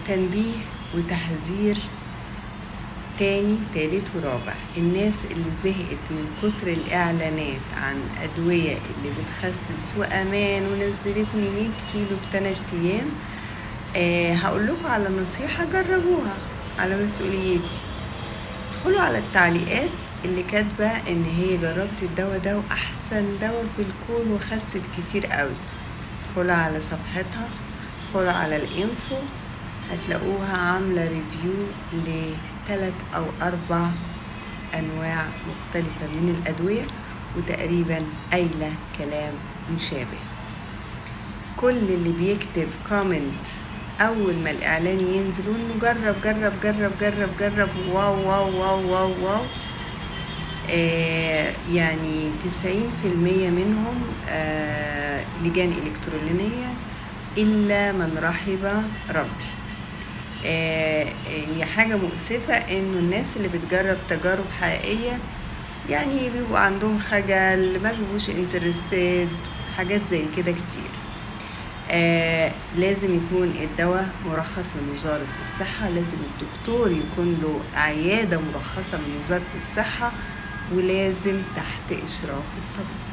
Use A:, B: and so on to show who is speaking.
A: تنبيه وتحذير تاني تالت ورابع. الناس اللي زهقت من كتر الإعلانات عن أدوية اللي بتخسس وأمان ونزلتني 100 كيلو في 3 أيام، هقول لكم على نصيحة جربوها على مسؤوليتي. ادخلوا على التعليقات اللي كاتبة ان هي جربت الدواء ده واحسن دواء في الكون وخست كتير قوي. ادخلوا على صفحتها، ادخلوا على الانفو، هتلاقوها عاملة ريفيو ل3 أو 4 أنواع مختلفة من الأدوية، وتقريبا قايلة كلام مشابه. كل اللي بيكتب كومنت أول ما الإعلان ينزل وإنه جرب جرب جرب جرب جرب واو واو واو واو واو، يعني 90% منهم لجان إلكترونية إلا من رحب ربي. هي حاجة مؤسفة إنه الناس اللي بتجرب تجارب حقيقية يعني بيبقوا عندهم خجل، ما بيبقوش انترستد، حاجات زي كده كتير. لازم يكون الدواء مرخص من وزارة الصحة، لازم الدكتور يكون له عيادة مرخصة من وزارة الصحة، ولازم تحت إشراف الطبيب.